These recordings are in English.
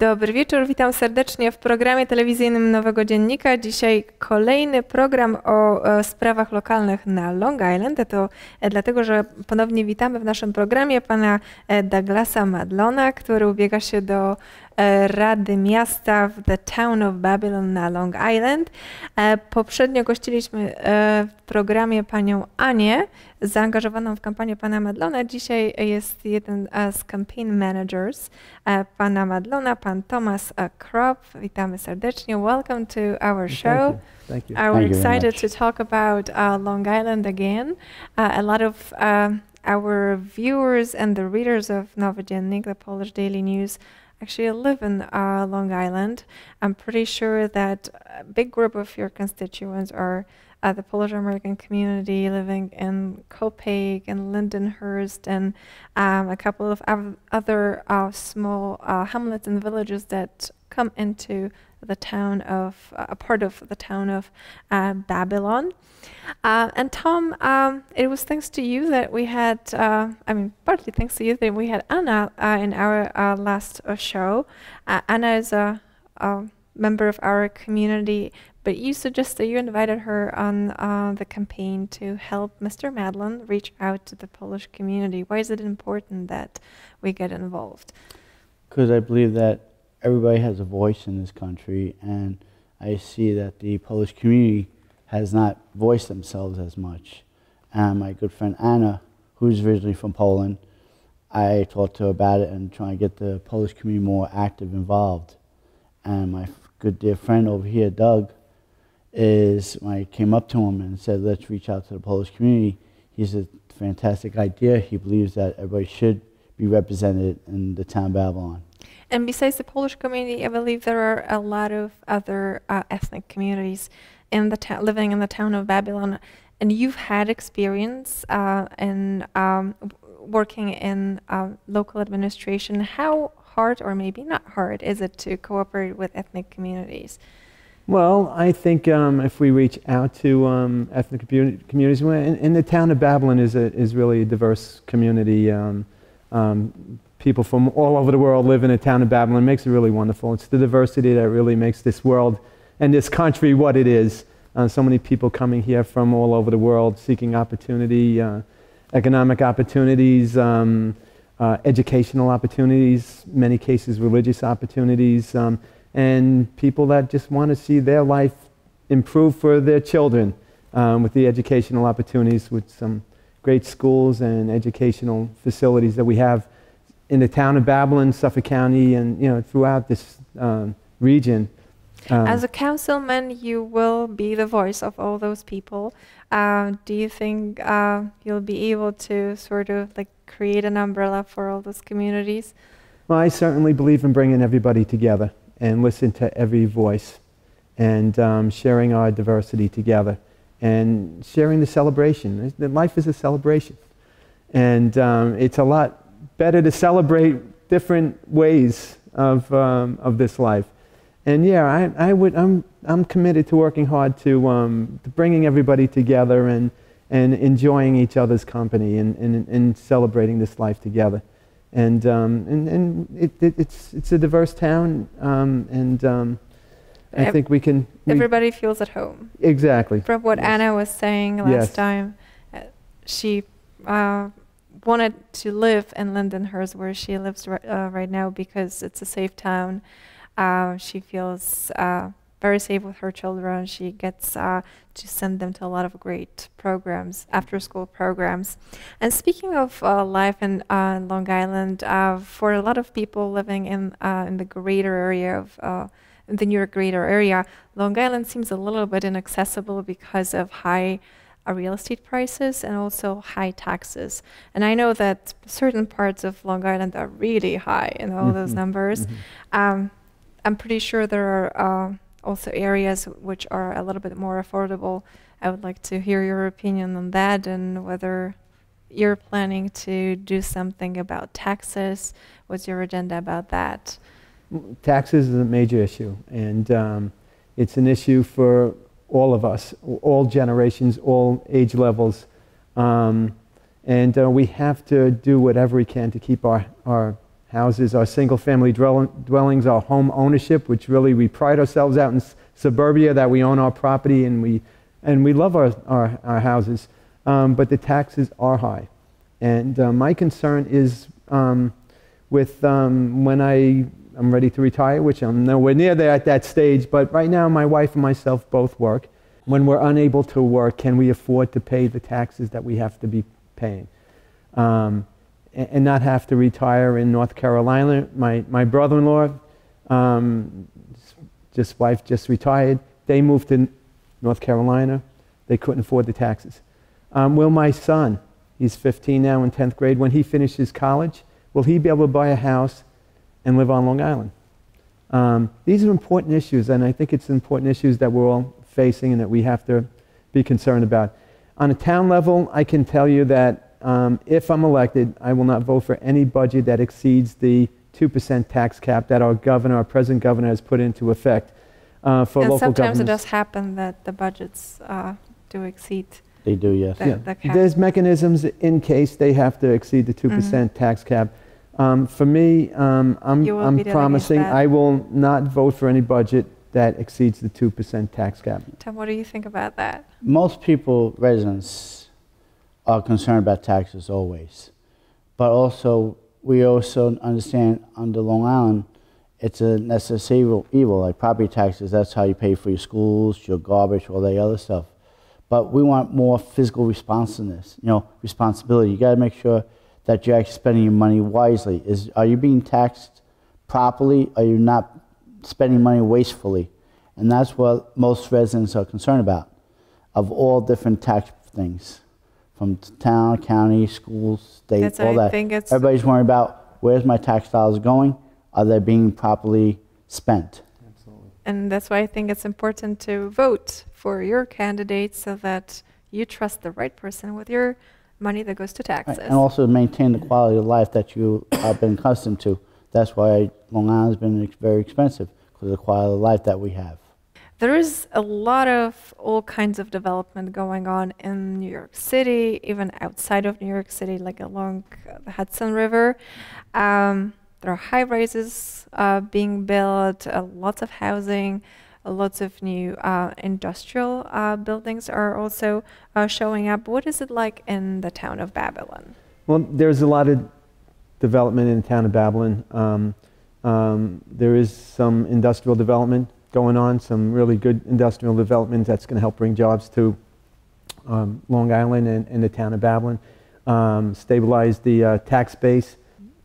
Dobry wieczór, witam serdecznie w programie telewizyjnym Nowego Dziennika. Dzisiaj kolejny program o sprawach lokalnych na Long Island. To dlatego, że ponownie witamy w naszym programie pana Douglasa Madlona, który ubiega się do Rady Miasta w The Town of Babylon na Long Island. Poprzednio gościliśmy w programie panią Anię, zaangażowaną w kampanię pana Madlona. Dzisiaj jest jeden z campaign managers pana Madlona, pan Thomas Kropp. Witamy serdecznie. Welcome to our show. Thank you. We're excited to talk about Long Island again. A lot of our viewers and the readers of Nowy Dziennik, the Polish daily news, actually live in Long Island. I'm pretty sure that a big group of your constituents are the Polish American community living in Copiague and Lindenhurst and a couple of other small hamlets and villages that come into the town of, a part of the town of Babylon. And Tom, it was thanks to you that we had, partly thanks to you that we had Anna in our last show. Anna is a member of our community, but you suggested, you invited her on the campaign to help Mr. Madlon reach out to the Polish community. Why is it important that we get involved? Because I believe that everybody has a voice in this country, and I see that the Polish community has not voiced themselves as much. And my good friend Anna, who's originally from Poland, I talked to her about it and trying to get the Polish community more active, involved. And my good dear friend over here, Doug, when I came up to him and said, let's reach out to the Polish community, he said, fantastic idea. He believes that everybody should be represented in the town of Babylon. And besides the Polish community, I believe there are a lot of other ethnic communities in the living in the town of Babylon. And you've had experience in working in local administration. How hard, or maybe not hard, is it to cooperate with ethnic communities? Well, I think if we reach out to ethnic communities, in the town of Babylon is really a diverse community. People from all over the world live in the town of Babylon. It makes it really wonderful. It's the diversity that really makes this world and this country what it is. So many people coming here from all over the world seeking opportunity, economic opportunities, educational opportunities, many cases religious opportunities, and people that just want to see their life improve for their children with the educational opportunities, with some great schools and educational facilities that we have in the town of Babylon, Suffolk County, and throughout this region. As a councilman, you will be the voice of all those people. Do you think you'll be able to sort of like create an umbrella for all those communities? Well, I certainly believe in bringing everybody together and listen to every voice, and sharing our diversity together, and sharing the celebration. Life is a celebration, and it's a lot better to celebrate different ways of this life. And yeah, I'm committed to working hard to bringing everybody together and enjoying each other's company and celebrating this life together. And it's a diverse town, I think we can. Everybody feels at home. Exactly. From what Anna was saying last time, she wanted to live in Lindenhurst, where she lives right now, because it's a safe town. She feels very safe with her children. She gets to send them to a lot of great programs, after-school programs. And speaking of life in Long Island, for a lot of people living in the greater area of the New York greater area, Long Island seems a little bit inaccessible because of high real estate prices and also high taxes. And I know that certain parts of Long Island are really high in all those numbers. I'm pretty sure there are also areas which are a little bit more affordable. I would like to hear your opinion on that, and whether you're planning to do something about taxes. What's your agenda about that? Taxes is a major issue, and it's an issue for all of us, all generations, all age levels. And we have to do whatever we can to keep our houses, our single-family dwellings, our home ownership, which really we pride ourselves out in suburbia that we own our property and we love our houses, but the taxes are high. And my concern is with when I'm ready to retire, which I'm nowhere near there at that stage, but right now my wife and myself both work. When we're unable to work, can we afford to pay the taxes that we have to be paying? And not have to retire in North Carolina. My brother-in-law, wife just retired. They moved to North Carolina. They couldn't afford the taxes. Will my son, he's 15 now in 10th grade, when he finishes college, will he be able to buy a house and live on Long Island? These are important issues, and I think it's important issues that we're all facing and that we have to be concerned about. On a town level, I can tell you that if I'm elected, I will not vote for any budget that exceeds the 2% tax cap that our present governor has put into effect for local governments. And sometimes it does happen that the budgets do exceed. They do, yes. The cap. There's mechanisms in case they have to exceed the 2% tax cap. For me, I'm promising I will not vote for any budget that exceeds the 2% tax cap. Tom, what do you think about that? Most people, residents, are concerned about taxes always. But also, we also understand under Long Island, it's a necessary evil, like property taxes, that's how you pay for your schools, your garbage, all that other stuff. But we want more fiscal responsiveness, responsibility. You gotta make sure that you're actually spending your money wisely. Are you being taxed properly? Are you not spending money wastefully? And that's what most residents are concerned about, of all different tax things, from town, county, schools, state, all that. Everybody's worried about where's my tax dollars going? Are they being properly spent? Absolutely. And that's why I think it's important to vote for your candidate so that you trust the right person with your money that goes to taxes. Right. And also maintain the quality of life that you have been accustomed to. That's why Long Island's been very expensive, because of the quality of life that we have. There is a lot of all kinds of development going on in New York City, even outside of New York City, like along the Hudson River. There are high-rises being built, lots of housing, lots of new industrial buildings are also showing up. What is it like in the town of Babylon? Well, there's a lot of development in the town of Babylon. There is some industrial development going on, some really good industrial development that's going to help bring jobs to Long Island and the town of Babylon, stabilize the tax base.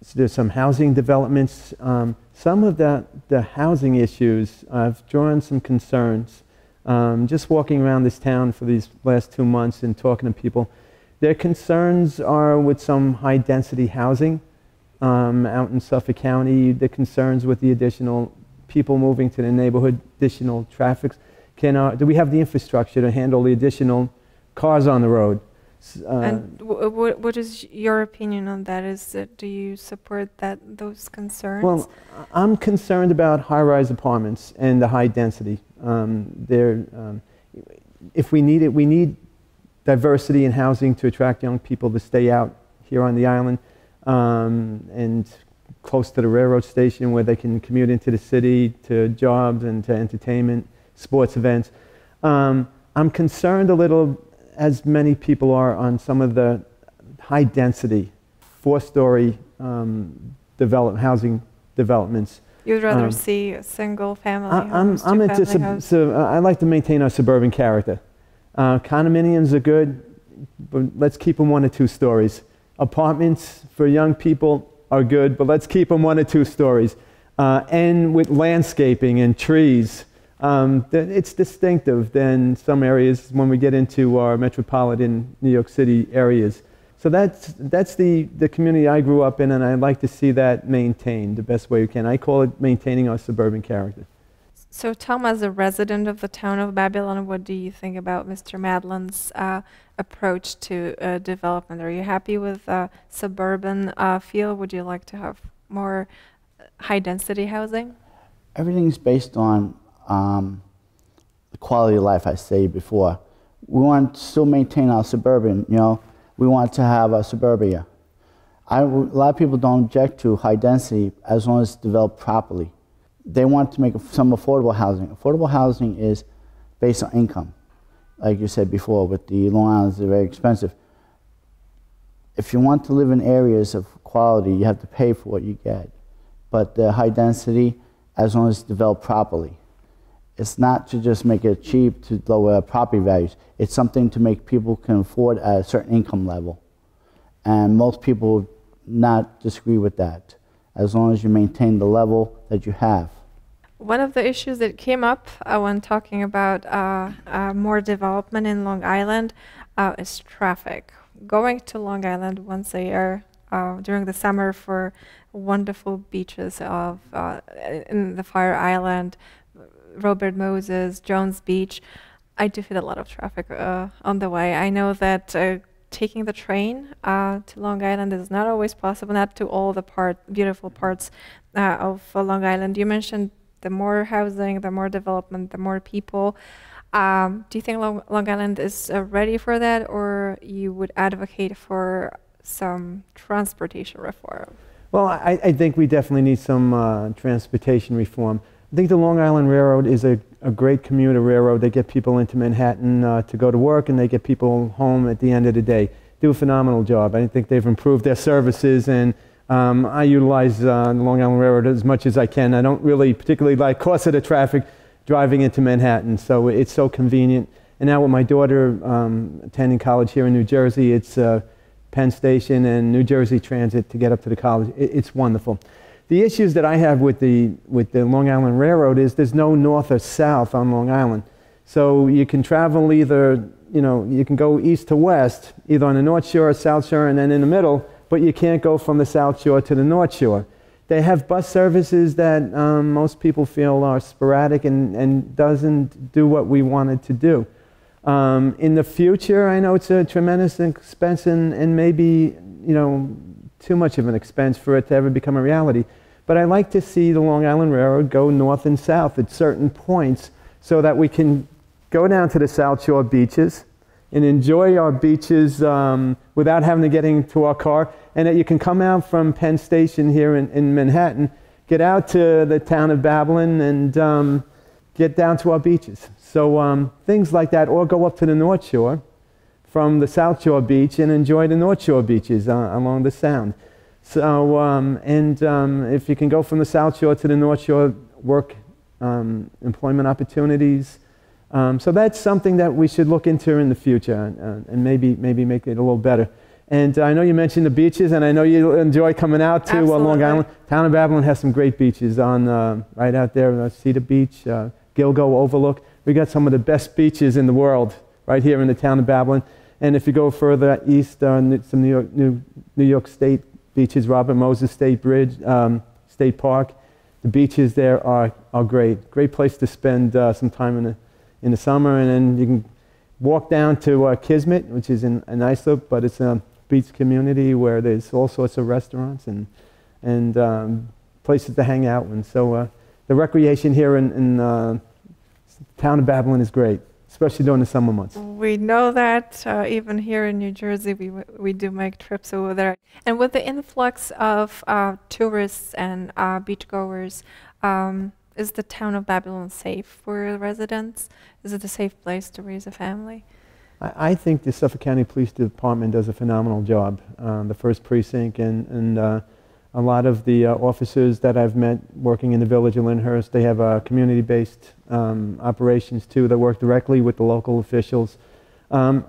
So there's some housing developments. Some of the housing issues, I've drawn some concerns. Just walking around this town for these last 2 months and talking to people, their concerns are with some high-density housing out in Suffolk County, the concerns with the additional people moving to the neighborhood, additional traffic. Do we have the infrastructure to handle the additional cars on the road? And what is your opinion on that? Do you support those concerns? Well, I'm concerned about high-rise apartments and the high density. If we need it, we need diversity in housing to attract young people to stay out here on the island and close to the railroad station where they can commute into the city to jobs and to entertainment, sports events. I'm concerned a little, as many people are, on some of the high-density, four-story housing developments. You'd rather see a single-family homes, two-family homes? I like to maintain our suburban character. Condominiums are good, but let's keep them 1 or 2 stories. Apartments for young people are good, but let's keep them 1 or 2 stories. And with landscaping and trees, it's distinctive than some areas when we get into our metropolitan New York City areas. So that's the community I grew up in, and I'd like to see that maintained the best way we can. I call it maintaining our suburban character. So Tom, as a resident of the town of Babylon, what do you think about Mr. Madlon's approach to development? Are you happy with suburban feel? Would you like to have more high-density housing? Everything's based on the quality of life, I said before. We want to still maintain our suburban, we want to have a suburbia. A lot of people don't object to high density as long as it's developed properly. They want to make some affordable housing. Affordable housing is based on income. Like you said before, with the Long Island's, they're very expensive. If you want to live in areas of quality, you have to pay for what you get. But the high density, as long as it's developed properly. It's not to just make it cheap to lower property values. It's something to make people can afford at a certain income level. And most people not disagree with that, as long as you maintain the level that you have. One of the issues that came up when talking about more development in Long Island is traffic. Going to Long Island once a year during the summer for wonderful beaches of in the Fire Island, Robert Moses, Jones Beach, I do feel a lot of traffic on the way. I know that taking the train to Long Island is not always possible, not to all the beautiful parts of Long Island. You mentioned the more housing, the more development, the more people. Do you think Long Island is ready for that, or you would advocate for some transportation reform? Well, I think we definitely need some transportation reform. I think the Long Island Railroad is a great commuter railroad. They get people into Manhattan to go to work, and they get people home at the end of the day. Do a phenomenal job. I think they've improved their services, and I utilize the Long Island Railroad as much as I can. I don't really particularly like, because of the traffic, driving into Manhattan, so it's so convenient. And now with my daughter attending college here in New Jersey, it's Penn Station and New Jersey Transit to get up to the college. It's wonderful. The issues that I have with the Long Island Railroad is there's no north or south on Long Island. So you can travel either, you can go east to west, either on the North Shore or South Shore, and then in the middle, but you can't go from the South Shore to the North Shore. They have bus services that most people feel are sporadic and doesn't do what we want it to do. In the future, I know it's a tremendous expense and maybe, too much of an expense for it to ever become a reality. But I like to see the Long Island Railroad go north and south at certain points so that we can go down to the South Shore beaches and enjoy our beaches without having to get into our car, and that you can come out from Penn Station here in Manhattan, get out to the town of Babylon, and get down to our beaches. So things like that, or go up to the North Shore from the South Shore beach and enjoy the North Shore beaches along the Sound. So, if you can go from the South Shore to the North Shore, work employment opportunities. So that's something that we should look into in the future and maybe make it a little better. And I know you mentioned the beaches, and I know you enjoy coming out to Long Island. Town of Babylon has some great beaches on right out there, Cedar Beach, Gilgo Overlook. We got some of the best beaches in the world right here in the town of Babylon. And if you go further east, some New York State beaches, Robert Moses State Bridge, State Park. The beaches there are great. Great place to spend some time in the summer, and then you can walk down to Kismet, which is in Islip, but it's a beach community where there's all sorts of restaurants and places to hang out. And so the recreation here in town of Babylon is great, especially during the summer months. We know that even here in New Jersey, we do make trips over there. And with the influx of tourists and beachgoers, is the town of Babylon safe for residents? Is it a safe place to raise a family? I think the Suffolk County Police Department does a phenomenal job. The first precinct and a lot of the officers that I've met working in the village of Lyndhurst, they have community-based operations too that work directly with the local officials. And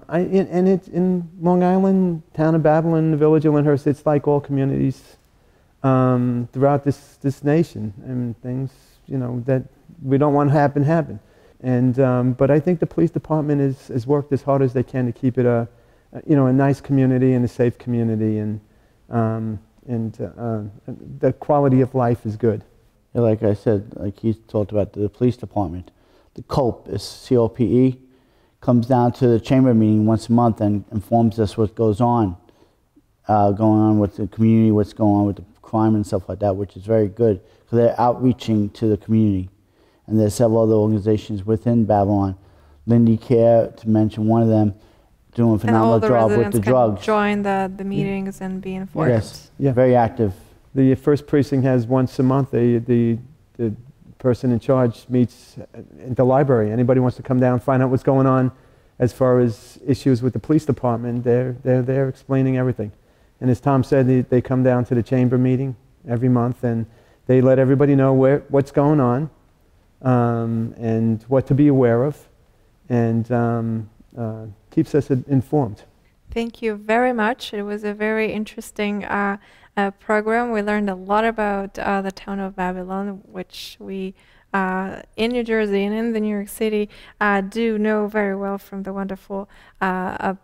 it's in Long Island, town of Babylon, the village of Lyndhurst, it's like all communities throughout this nation, and things that we don't want to happen. And but I think the police department has worked as hard as they can to keep it a nice community and a safe community, and the quality of life is good. Yeah, like I said, like he talked about the police department, the COPE is COPE, comes down to the chamber meeting once a month and informs us what goes on with the community, what's going on with the crime and stuff like that, which is very good because they're outreaching to the community. And there's several other organizations within Babylon, Lindy Care, to mention one of them, doing a phenomenal job with the drugs. Join the meetings and be informed. Yes, very active. The first precinct has once a month, the person in charge meets at the library. Anybody wants to come down, find out what's going on as far as issues with the police department, they're there explaining everything. And as Tom said, they come down to the chamber meeting every month and they let everybody know what's going on and what to be aware of, and keeps us informed. Thank you very much. It was a very interesting program. We learned a lot about the town of Babylon, which we in New Jersey and in the New York City do know very well from the wonderful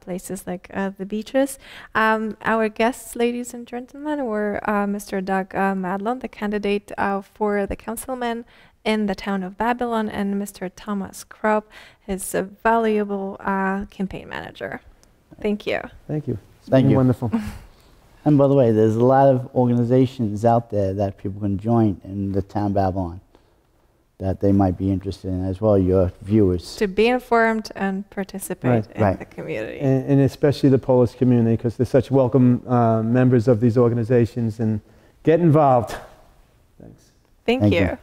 places like the beaches. Our guests, ladies and gentlemen, were Mr. Doug Madlon, the candidate for the councilman in the town of Babylon, and Mr. Thomas Kropp, his valuable campaign manager. Thank you. Thank you. Thank you. Wonderful. And by the way, there's a lot of organizations out there that people can join in the town of Babylon that they might be interested in as well, your viewers. To be informed and participate in the community. And especially the Polish community, because they're such welcome members of these organizations, and get involved. Thanks. Thank you.